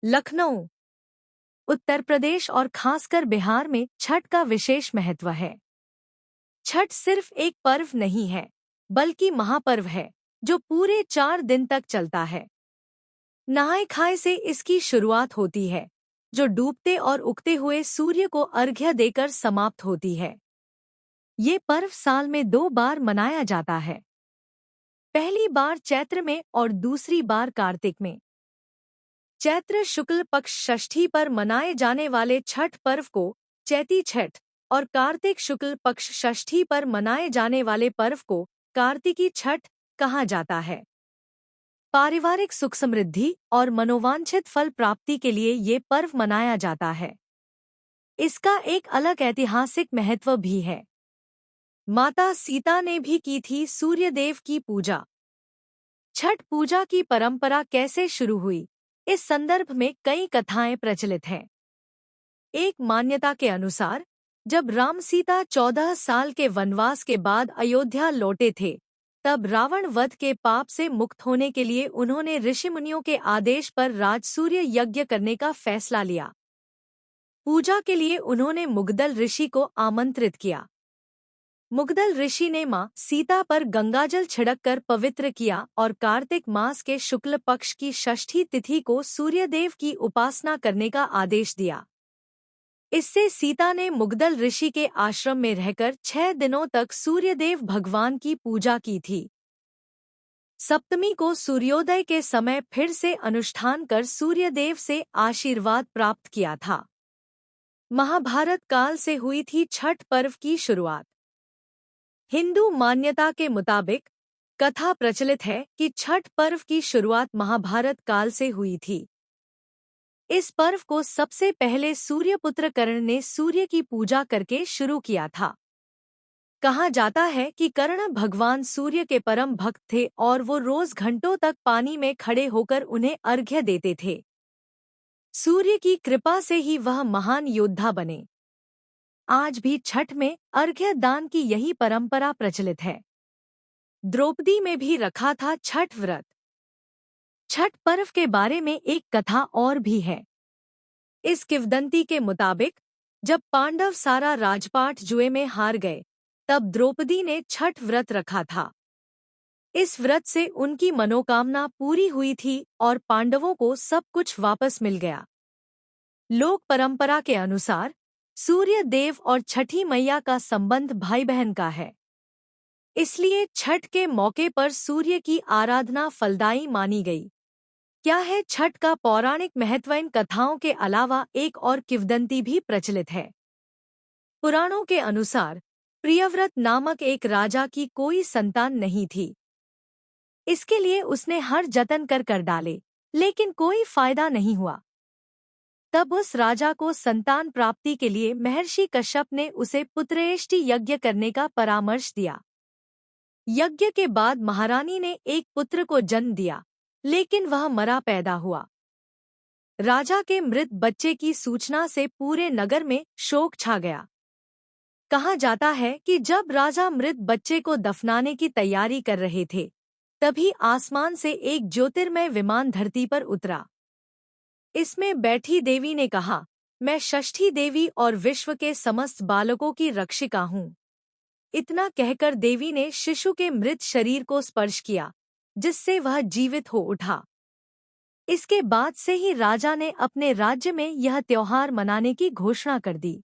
लखनऊ, उत्तर प्रदेश और खासकर बिहार में छठ का विशेष महत्व है। छठ सिर्फ एक पर्व नहीं है, बल्कि महापर्व है जो पूरे 4 दिन तक चलता है। नहाय खाए से इसकी शुरुआत होती है, जो डूबते और उगते हुए सूर्य को अर्घ्य देकर समाप्त होती है। ये पर्व साल में 2 बार मनाया जाता है, पहली बार चैत्र में और दूसरी बार कार्तिक में। चैत्र शुक्ल पक्ष षष्ठी पर मनाए जाने वाले छठ पर्व को चैती छठ और कार्तिक शुक्ल पक्ष षष्ठी पर मनाए जाने वाले पर्व को कार्तिकी छठ कहा जाता है। पारिवारिक सुख समृद्धि और मनोवांछित फल प्राप्ति के लिए ये पर्व मनाया जाता है। इसका एक अलग ऐतिहासिक महत्व भी है। माता सीता ने भी की थी सूर्यदेव की पूजा। छठ पूजा की परंपरा कैसे शुरू हुई, इस संदर्भ में कई कथाएं प्रचलित हैं। एक मान्यता के अनुसार जब राम सीता 14 साल के वनवास के बाद अयोध्या लौटे थे, तब रावण वध के पाप से मुक्त होने के लिए उन्होंने ऋषिमुनियों के आदेश पर राजसूर्य यज्ञ करने का फैसला लिया। पूजा के लिए उन्होंने मुग्दल ऋषि को आमंत्रित किया। मुग्दल ऋषि ने मां सीता पर गंगाजल छिड़ककर पवित्र किया और कार्तिक मास के शुक्ल पक्ष की षष्ठी तिथि को सूर्यदेव की उपासना करने का आदेश दिया। इससे सीता ने मुग्दल ऋषि के आश्रम में रहकर 6 दिनों तक सूर्यदेव भगवान की पूजा की थी। सप्तमी को सूर्योदय के समय फिर से अनुष्ठान कर सूर्यदेव से आशीर्वाद प्राप्त किया था। महाभारत काल से हुई थी छठ पर्व की शुरुआत। हिंदू मान्यता के मुताबिक कथा प्रचलित है कि छठ पर्व की शुरुआत महाभारत काल से हुई थी। इस पर्व को सबसे पहले सूर्यपुत्र कर्ण ने सूर्य की पूजा करके शुरू किया था। कहा जाता है कि कर्ण भगवान सूर्य के परम भक्त थे और वो रोज घंटों तक पानी में खड़े होकर उन्हें अर्घ्य देते थे। सूर्य की कृपा से ही वह महान योद्धा बने। आज भी छठ में अर्घ्य दान की यही परंपरा प्रचलित है। द्रौपदी में भी रखा था छठ व्रत। छठ पर्व के बारे में एक कथा और भी है। इस किंवदंती के मुताबिक जब पांडव सारा राजपाट जुए में हार गए, तब द्रौपदी ने छठ व्रत रखा था। इस व्रत से उनकी मनोकामना पूरी हुई थी और पांडवों को सब कुछ वापस मिल गया। लोक परंपरा के अनुसार सूर्य देव और छठी मैया का संबंध भाई बहन का है। इसलिए छठ के मौके पर सूर्य की आराधना फलदायी मानी गई। क्या है छठ का पौराणिक महत्व? इन कथाओं के अलावा एक और किंवदंती भी प्रचलित है। पुराणों के अनुसार प्रियव्रत नामक एक राजा की कोई संतान नहीं थी। इसके लिए उसने हर जतन कर डाले, लेकिन कोई फायदा नहीं हुआ। तब उस राजा को संतान प्राप्ति के लिए महर्षि कश्यप ने उसे पुत्रेष्टि यज्ञ करने का परामर्श दिया। यज्ञ के बाद महारानी ने एक पुत्र को जन्म दिया, लेकिन वह मरा पैदा हुआ। राजा के मृत बच्चे की सूचना से पूरे नगर में शोक छा गया। कहा जाता है कि जब राजा मृत बच्चे को दफनाने की तैयारी कर रहे थे, तभी आसमान से एक ज्योतिर्मय विमान धरती पर उतरा। इसमें बैठी देवी ने कहा, मैं षष्ठी देवी और विश्व के समस्त बालकों की रक्षिका हूँ। इतना कहकर देवी ने शिशु के मृत शरीर को स्पर्श किया, जिससे वह जीवित हो उठा। इसके बाद से ही राजा ने अपने राज्य में यह त्योहार मनाने की घोषणा कर दी।